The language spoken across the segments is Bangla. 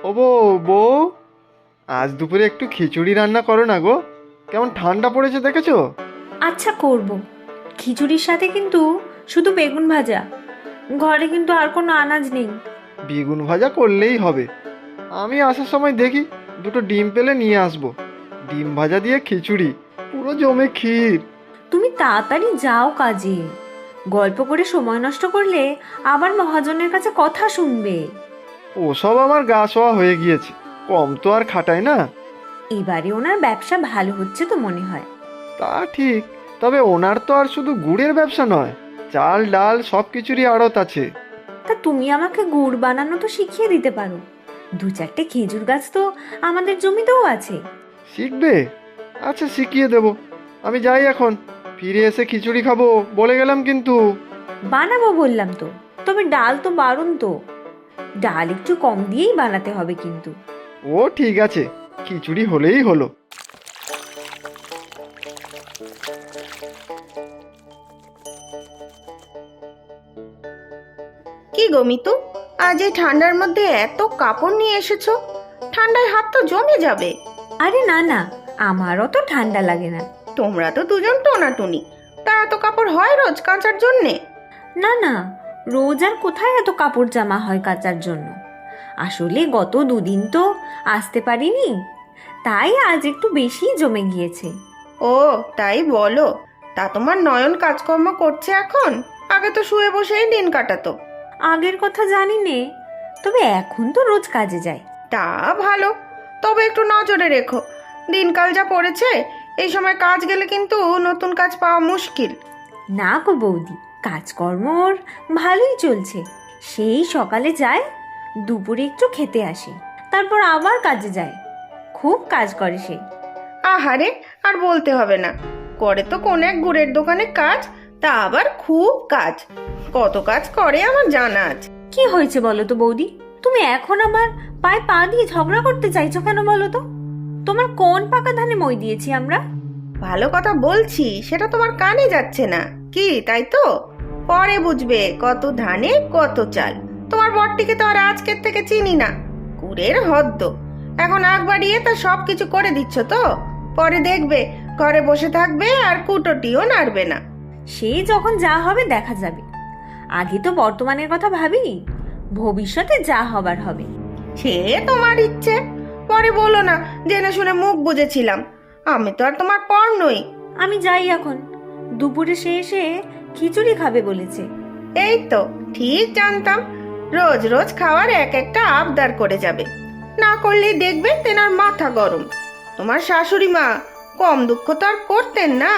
ও বউ, আজ দুপুরে একটু খিচুড়ি রান্না করো না গো। কেমন ঠান্ডা পড়েছে দেখেছো? আচ্ছা, করব। খিচুড়ির সাথে কিন্তু শুধু বেগুন ভাজা। ঘরে কিন্তু আর কোনো আনাজ নেই। বেগুন ভাজা করলেই হবে। আমি আসার সময় দেখি দুটো ডিম পেলে নিয়ে আসবো। ডিম ভাজা দিয়ে খিচুড়ি, পুরো জমে ক্ষীর। তুমি তাড়াতাড়ি যাও কাজে। গল্প করে সময় নষ্ট করলে আবার মহাজনের কাছে কথা শুনবে। ওসব আমার গা শোয়া হয়ে গিয়েছে, কম তো আর খাটায় না। এবারে ওনার ব্যবসা ভালো হচ্ছে তো মনে হয়। তা ঠিক, তবে ওনার তো আর শুধু গুড়ের ব্যবসা নয়, চাল ডাল সব কিছুরই আড়ত আছে। তা তুমি আমাকে গুড় বানানো তো শিখিয়ে দিতে পারো। দু চারটে খেজুর গাছ তো আমাদের জমিতেও আছে। শিখবে? আচ্ছা, শিখিয়ে দেবো। আমি যাই এখন, ফিরে এসে খিচুড়ি খাবো বলে গেলাম কিন্তু। বানাবো বললাম তো, তবে ডাল তো বারণ তো। ডাল একটু কম দিয়েই বানাতে হবে কিন্তু। ও ঠিক আছে, খিচুড়ি হলেই হলো। কি গো মিতু, আজ এই ঠান্ডার মধ্যে এত কাপড় নিয়ে এসেছো? ঠান্ডায় হাত তো জমে যাবে। আরে না না, আমারও তো ঠান্ডা লাগে না। তোমরা তো দুজন টোনাটুনি, তা এত কাপড় হয় রোজ কাচার জন্যে? না না, রোজ আর কোথায় এত কাপড় জামা হয় কাচার জন্য। আসলে গত দুদিন তো আসতে পারিনি, তাই আজ একটু বেশি জমে গিয়েছে। ও তাই বলো। তা তোমার নয়ন কাজকর্ম করছে এখন? আগে তো শুয়ে বসেই দিন কাটাতো। আগের কথা জানি নে, তবে এখন তো রোজ কাজে যায়। তা ভালো, তবে একটু নজরে রেখো। দিনকাল যা পড়েছে, এই সময় কাজ গেলে কিন্তু নতুন কাজ পাওয়া মুশকিল। না গো বৌদি, কাজকর্ম ওর ভালোই চলছে। সেই সকালে যায়, দুপুরে একটু খেতে আসে, তারপর আবার কাজে যায়। খুব কাজ করে সে। আহারে, আর বলতে হবে না। করে তো কোন এক গুড়ের দোকানে কাজ, তা আবার খুব কাজ। কত কাজ করে আমার জানা আছে। কি হয়েছে বলো তো বৌদি? তুমি এখন আবার পায়ে পা দিয়ে ঝগড়া করতে চাইছো কেন বলো তো? তোমার কোন পাকা ধানে মই দিয়েছি আমরা? ভালো কথা বলছি, সেটা তোমার কানে যাচ্ছে না কি, তাই তো? পরে বুঝবে কত ধানে কত চাল। তোমার বরটিকে তো আর আজকের থেকে চিনি না। কুড়ের হদ্দ। এখন আগ বাড়িয়ে তা সব কিছু করে দিচ্ছ তো। পরে দেখবে ঘরে বসে থাকবে আর কুটোটিও নাড়বে না। সে যখন যা হবে দেখা যাবে। আগে তো বর্তমানের কথা ভাবি, ভবিষ্যতে যা হবার হবে। সে তোমার ইচ্ছে। পরে বলো না জেনে শুনে মুখ বুজেছিলাম। আমি তো আর তোমার পর নই। আমি যাই এখন। দুপুরে সে এসে খিচুড়ি খাবে বলেছে। এই তো ঠিক জানতাম, রোজ রোজ খাওয়ার এক একটা আবদার করে যাবে। না করলেই দেখবে তেনার মাথা গরম। তোমার শাশুড়ি মা কম দুঃখ তো আর করতেন না।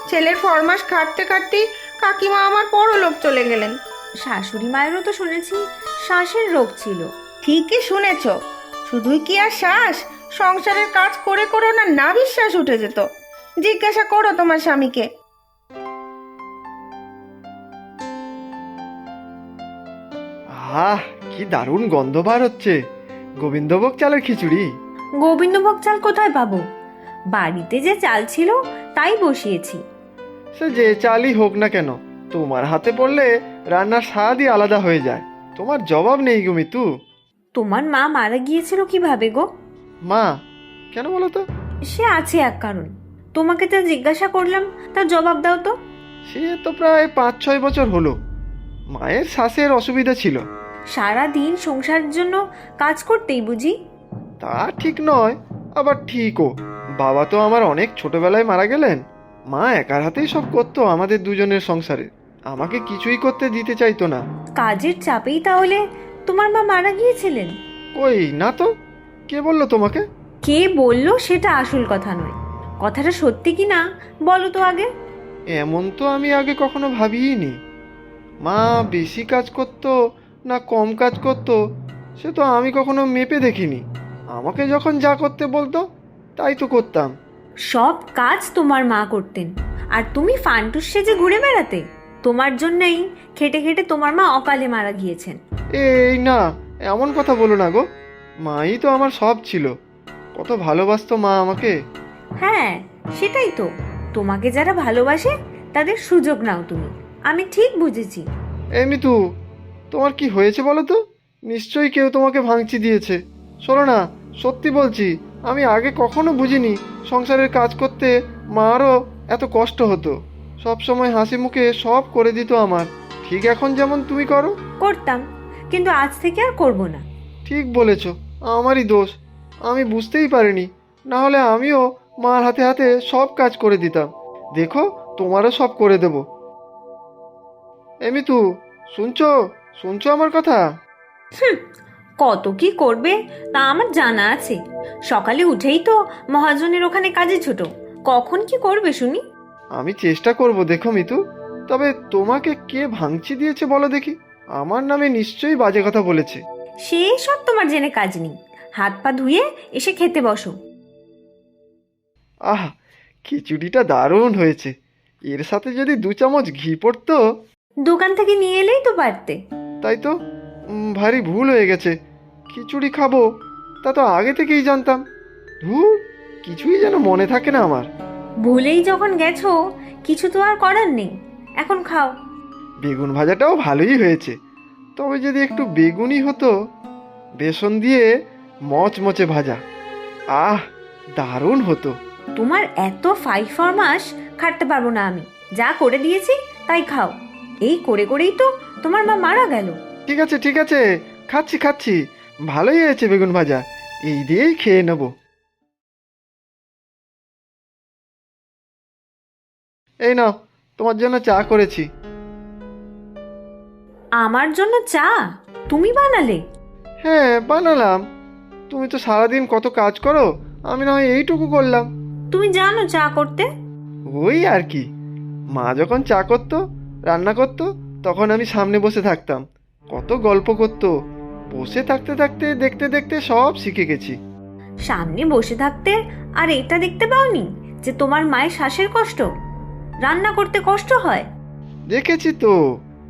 ছেলের ফরমাস খাটতে খাটতে কাকিমা আমার পরলোক চলে গেলেন। শাশুড়ি মায়েরও তো শুনেছি শ্বাসের রোগ ছিল। ঠিকই শুনেছ। শুধুই কি আর শ্বাস, সংসারের কাজ করে করে না না বিশ্বাস উঠে যেত। জিজ্ঞাসা করো তোমার স্বামীকে। আহ, কি দারুণ গন্ধ বার হচ্ছে। গোবিন্দভোগ চালের খিচুড়ি? গোবিন্দভোগ চাল কোথায় পাবো? বাড়িতে যে চাল ছিল তাই বসিয়েছি। সে যে চালই হোক না কেন, তোমার হাতে পড়লে রান্নার স্বাদই আলাদা হয়ে যায়। তোমার জবাব নেই গো মিতু। তোমার মা মারা গিয়েছিল কিভাবে গো? মা? কেন বলো তো? সে আছে এক কারণ। তোমাকে যা জিজ্ঞাসা করলাম তার জবাব দাও তো। সে তো প্রায় 5-6 বছর হলো। মায়ের শ্বাসের অসুবিধা ছিল। সারা দিন সংসারের জন্য কাজ করতেই বুঝি? তা ঠিক নয়, আবার ঠিকও। বাবা তো আমার অনেক ছোটবেলায় মারা গেলেন। মা একার হাতেই সব করতো আমাদের দুজনের সংসারে। আমাকে কিছুই করতে দিতে চাইতো না। কাজের চাপেই তাহলে তোমার মা মারা গিয়েছিলেন? ওই না তো, কে বললো তোমাকে? কে বললো সেটা আসল কথা নয়, কথাটা সত্যি কি না বলো তো আগে। এমন তো আমি আগে কখনো ভাবিইনি। মা বেশি কাজ করতো না কম কাজ করতো সে তো আমি কখনো মেপে দেখিনি। আমাকে যখন যা করতে বলতো তাই তো করতাম। সব কাজ তোমার মা করতেন, আর তুমি ফান্টুস সেজে ঘুরে বেড়াতে। তোমার জন্যই খেটে খেটে তোমার মা অকালে মারা গিয়েছেন। এই না, এমন কথা বলো না গো। মাই তো আমার সব ছিল। কত ভালোবাসতো মা আমাকে। হ্যাঁ, সেটাই তো। তোমাকে যারা ভালোবাসে তাদের সুযোগ নাও তুমি। আমি ঠিক বুঝেছি। এই মিতু, তোমার কি হয়েছে বলো তো? নিশ্চয়ই কেউ তোমাকে ভাঙচি দিয়েছে। শোনো না, সত্যি বলছি, আমি আগে কখনো বুঝিনি সংসারের কাজ করতে মারও এত কষ্ট হতো। সব সময় হাসি মুখে সব করে দিত আমার, ঠিক এখন যেমন তুমি করো। করতাম, কিন্তু আজ থেকে আর করব না। ঠিক বলেছ, আমারই দোষ, আমি বুঝতেই পারিনি, না হলে আমিও মার হাতে হাতে সব কাজ করে দিতাম। দেখো, তোমারও সব করে দেব। এমি তু, শুনছো শুনছো আমার কথা? কত কি করবে তা আমার জানা আছে। সকালে উঠেই তো মহাজনের ওখানে কাজে ছোট, কখন কি করবে শুনি। আমি চেষ্টা করব। দেখো মিতু, তবে তোমাকে কে ভাঙচি দিয়েছে বলো দেখি? আমার নামে নিশ্চয়ই বাজে কথা বলেছে। সে সব তোমার জেনে কাজ নেই, হাত পা ধুয়ে এসে খেতে বসো। আহা, খিচুড়িটা দারুণ হয়েছে, এর সাথে যদি 2 চামচ ঘি পড়তো। দোকান থেকে নিয়ে এলেই তো পারতে। তাই তো, ভারী ভুল হয়ে গেছে। খিচুড়ি খাবো তা তো আগে থেকেই জানতাম। ধুর, কিছুই যেন মনে থাকে না আমার। ভুলেই যখন গেছো, কিছু তো আর করার নেই, এখন খাও। বেগুন ভাজাটাও ভালোই হয়েছে, তবে যদি একটু বেগুনি হতো, বেসন দিয়ে মচমচে ভাজা, আহ, দারুণ হতো। তোমার এত ফাইফরমাস খাটতে পারবো না আমি, যা করে দিয়েছি তাই খাও। এই করে করেই তো তোমার মা মারা গেল। ঠিক আছে ঠিক আছে, খাচ্ছি খাচ্ছি, ভালোই হয়েছে বেগুন ভাজা, এই দিয়েই খেয়ে নেব। এই নাও, তোমার জন্য চা করেছি। আমার জন্য চা তুমি বানালে? হ্যাঁ, বানালাম। তুমি তো সারাদিন কত কাজ করো, আমি না হয় এইটুকু করলাম। তুমি জানো চা করতে? ওই আর কি, মা যখন চা করতো, রান্না করতো, তখন আমি সামনে বসে থাকতাম, কত গল্প করতো। বসে থাকতে থাকতে দেখতে দেখতে সব শিখে গেছি। সামনে বসে থাকতে আর এটা দেখতে পাওনি যে তোমার মায়ের শ্বাসের কষ্ট, রান্না করতে কষ্ট হয়? দেখেছি তো,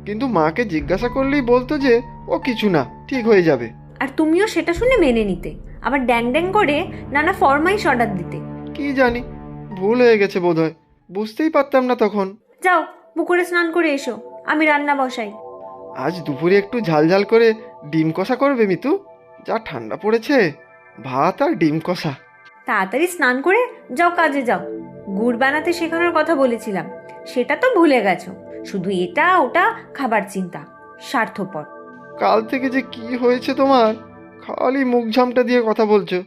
কিন্তু মাকে জিজ্ঞাসা করলেই বলতো যে ও কিছু না, ঠিক হয়ে যাবে। আর তুমিও সেটা শুনে মেনে নিতে, আবার ড্যাং ড্যাং করে নানা ফরমাইশ অর্ডার দিতে। কি জানি, ভুল হয়ে গেছে বোধহয়, বুঝতেই পারতাম না তখন। যাও, পুকুরে স্নান করে এসো, আমি রান্না বসাই। আজ দুপুরে একটু ঝালঝাল করে ডিম কষা করবে মিতু? যা ঠান্ডা পড়েছে, ভাত আর ডিম কষা। তাড়াতাড়ি স্নান করে যাও, কাজে যাও। গুড় বানাতে শেখানোর কথা বলেছিলাম, সেটা তো ভুলে গেছো, শুধু এটা ওটা খাবার চিন্তা, স্বার্থপর। কাল থেকে যে কি হয়েছে তোমার, খালি মুখ ঝামটা দিয়ে কথা বলছো।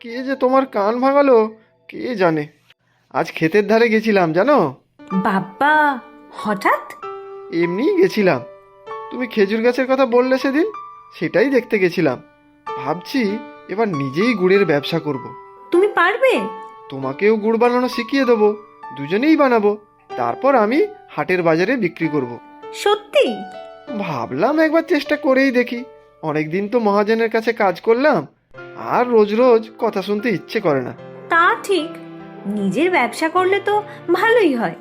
কে যে তোমার কান ভাঙালো কে জানে। আজ ক্ষেতের ধারে গেছিলাম জানো। বাবা, হঠাৎ? এমনিই গেছিলাম, তুমি খেজুর গাছের কথা বললে সেদিন, সেটাই দেখতে গেছিলাম। ভাবছি এবার নিজেই গুড়ের ব্যবসা করব। তুমি পারবে? তোমাকেও গুড় বানানো শিখিয়ে দেবো, দুজনেই বানাবো, তারপর আমি হাটের বাজারে বিক্রি করব। সত্যি? ভাবলাম একবার চেষ্টা করেই দেখি। অনেকদিন তো মহাজনের কাছে কাজ করলাম, আর রোজ রোজ কথা শুনতে ইচ্ছে করে না। তা ঠিক, নিজের ব্যবসা করলে তো ভালোই হয়।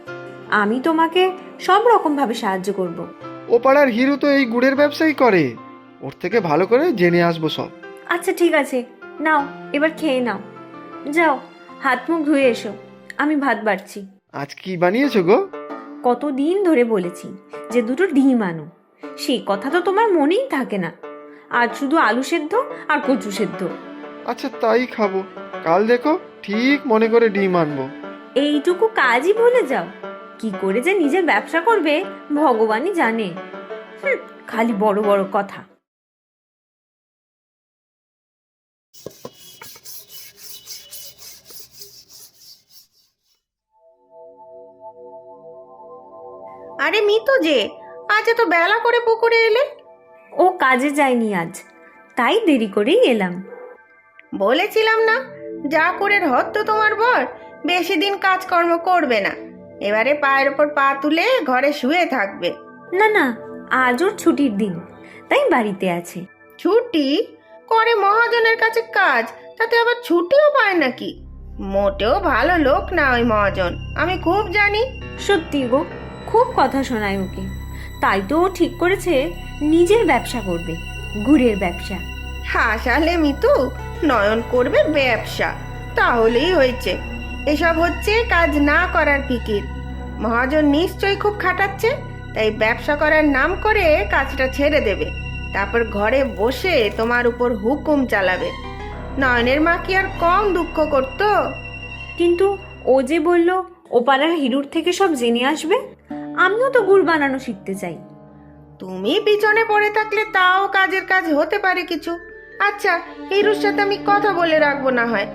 আমি তোমাকে সব রকম ভাবে সাহায্য করব। ও পাড়ার হিরু তো এই গুড়ের ব্যবসাই করে, ওর থেকে ভালো করে জেনে আসবো সব। আচ্ছা ঠিক আছে, নাও এবার খেয়ে নাও। যাও, হাত মুখ ধুয়ে এসো, আমি ভাত বাড়ছি। আজ কি বানিয়েছো গো? কতদিন ধরে বলেছি যে দুটো ডিম আনো, সেই কথা তো তোমার মনেই থাকে না। আজ শুধু আলু সেদ্ধ আর কচু সেদ্ধ। আচ্ছা তাই খাবো, কাল দেখো ঠিক মনে করে ডিম আনবো। এইটুকু কাজই ভুলে যাও? কি করে যে নিজের ব্যবসা করবে ভগবানই জানে। খালি বড় বড় কথা। আরে মিতু যে, আজ এত বেলা করে পুকুরে এলে? ও কাজে যায়নি আজ, তাই দেরি করেই এলাম। বলেছিলাম না, যা করে হতো তোমার বর, বেশি দিন কাজকর্ম করবে না, এবারে পায়ের ওপর পা তুলে ঘরে শুয়ে থাকবে। না না, আজ ওর ছুটির দিন, তাই বাড়িতে আছে। ছুটি? করে মহাজনের কাছে কাজ, তাতে আবার ছুটিও পায় নাকি? মোটেও ভালো লোক না ওই মহাজন, আমি খুব জানি। সত্যি গো, খুব কথা শোনায় ওকে, তাই তো ও ঠিক করেছে নিজের ব্যবসা করবে, গুড়ের ব্যবসা। হাসালে মিতু, নয়ন করবে ব্যবসা, তাহলেই হয়েছে। এসব হচ্ছে কাজ না করার ফিকির। মহাজন নিশ্চয়ই খুব খাটাচ্ছে, তাই ব্যবসা করার নাম করে কাজটা ছেড়ে দেবে, তারপর ঘরে বসে তোমার উপর হুকুম চালাবে। নয়নের মা কি আর কম দুঃখ করতো? কিন্তু ও যে বলল ও পাড়ার হিরুর থেকে সব জেনে আসবে, আমিও তো গুড় বানানো শিখতে চাই। তুমি পিছনে পড়ে থাকলে তাও কাজের কাজ হতে পারে কিছু। আচ্ছা, হিরুর সাথে আমি কথা বলে রাখবো না হয়।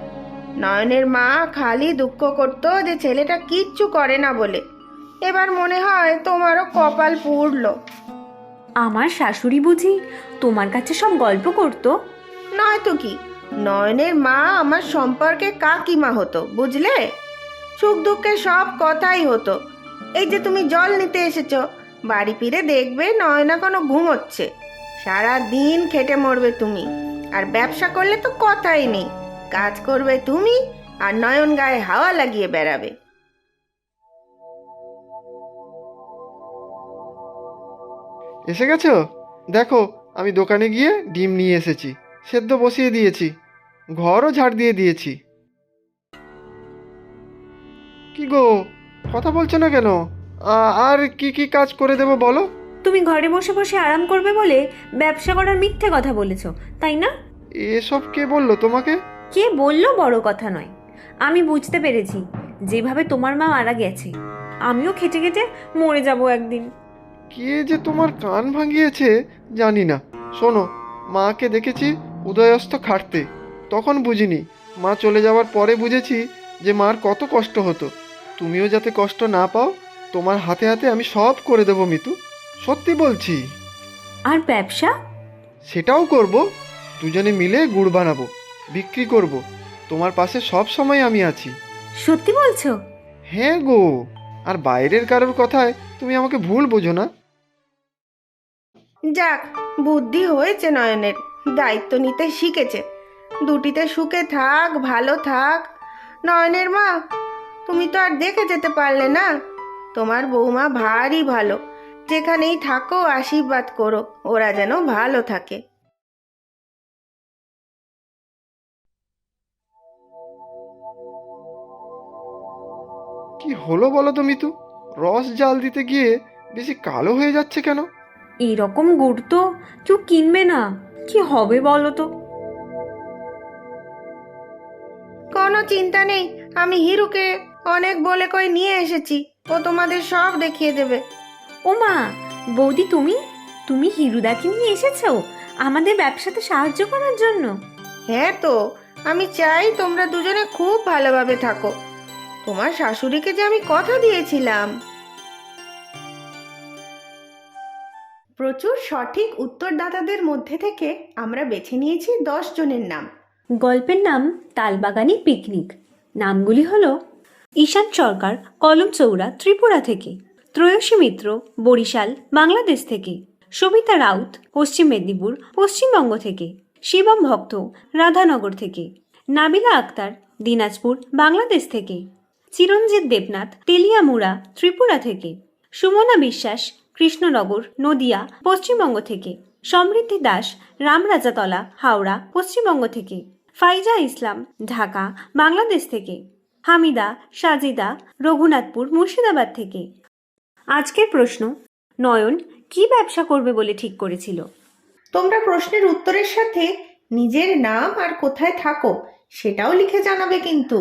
নয়নের মা খালি দুঃখ করতো যে ছেলেটা কিচ্ছু করে না বলে। এবার মনে হয় তোমারও কপাল পুড়লো। আমার শাশুড়ি বুঝি তোমার কাছে সব গল্প করতো? নয়তো কি, নয়নের মা আমার সম্পর্কে কাকিমা হতো, বুঝলে? সুখ দুঃখে সব কথাই হতো। এই যে তুমি জল নিতে এসেছো, বাড়ি ফিরে দেখবে নয়না কোনো ঘুমোচ্ছে। সারা দিন খেটে মরবে তুমি, আর ব্যবসা করলে তো কথাই নেই। কাজ করবে তুমি, আর নয়ন গায়ে হাওয়া লাগিয়ে বেড়াবে। এসে গেছো? দেখো, আমি দোকানে গিয়ে ডিম নিয়ে এসেছি, সেদ্ধ বসিয়ে দিয়েছি, ঘরও ঝাড় দিয়ে দিয়েছি। কি গো, কথা বলছো না কেন? আর কি কি কাজ করে দেবো বলো? তুমি ঘরে বসে বসে আরাম করবে বলে ব্যবসা করার মিথ্যে কথা বলেছো, তাই না? এসব কে বললো তোমাকে? কে বললো বড় কথা নয়, আমি বুঝতে পেরেছি যেভাবে তোমার মা মারা গেছে আমিও খেটে খেটে মরে যাব একদিন। কে যে তোমার কান ভাঙিয়েছে জানি না। শোনো, মাকে দেখেছি উদয়স্ত খাটতে, তখন বুঝিনি। মা চলে যাওয়ার পরে বুঝেছি যে মার কত কষ্ট হতো। তুমিও যাতে কষ্ট না পাও, তোমার হাতে হাতে আমি সব করে দেবো মিতু, সত্যি বলছি। আর ব্যবসা? সেটাও করব, দুজনে মিলে গুড় বানাবো, বিক্রি করব। তোমার পাশে সব সময় আমি আছি। সত্যি বলছো? হ্যাঁ গো, আর বাইরের কারোর কথায় তুমি আমাকে ভুল বোঝো না। যাক, বুদ্ধি হয়েছে নয়নের, দায়িত্ব নিতে শিখেছে। দুটিতে সুখে থাক, ভালো থাক। নয়নের মা, তুমি তো আর দেখে যেতে পারলে না। তোমার বৌমা ভারী ভালো। যেখানেই থাকো আশীর্বাদ করো ওরা যেন ভালো থাকে। কি হলো বলো তো মিতু, রস জাল দিতে গিয়ে বেশি কালো হয়ে যাচ্ছে কেন? এইরকম গুড় তো কেউ কিনবে না, কি হবে বলো তো? কোনো চিন্তা নেই, আমি হিরুকে অনেক বলে কই নিয়ে এসেছি। ও তোমাদের সব দেখিয়ে দেবে। ও মা, বৌদি তুমি তুমি হিরুদাকে নিয়ে এসেছো আমাদের ব্যবসাতে সাহায্য করার জন্য? হ্যাঁ তো, আমি চাই তোমরা দুজনে খুব ভালোভাবে থাকো। তোমার শাশুড়িকে যে আমি কথা দিয়েছিলাম। প্রচুর সঠিক উত্তরদাতাদের মধ্যে থেকে আমরা বেছে নিয়েছি 10 জনের নাম। গল্পের নাম তালবাগানি পিকনিক। নামগুলি হলো ঈশান সরকার, কলমচৌড়া, ত্রিপুরা থেকে; ত্রয়সী মিত্র, বরিশাল, বাংলাদেশ থেকে; সবিতা রাউত, পশ্চিম মেদিনীপুর, পশ্চিমবঙ্গ থেকে; শিবম ভক্ত, রাধানগর থেকে; নাবিলা আক্তার, দিনাজপুর, বাংলাদেশ থেকে; চিরঞ্জিত দেবনাথ, তেলিয়ামুড়া, ত্রিপুরা থেকে; সুমনা বিশ্বাস, কৃষ্ণনগর, নদিয়া, পশ্চিমবঙ্গ থেকে; সমৃদ্ধি দাস, রামরাজাতলা, হাওড়া, পশ্চিমবঙ্গ থেকে; ফাইজা ইসলাম, ঢাকা, বাংলাদেশ থেকে; হামিদা, সাজিদা, রঘুনাথপুর, মুর্শিদাবাদ থেকে। আজকের প্রশ্ন: নয়ন কি ব্যবসা করবে বলে ঠিক করেছিল? তোমরা প্রশ্নের উত্তরের সাথে নিজের নাম আর কোথায় থাকো সেটাও লিখে জানাবে কিন্তু।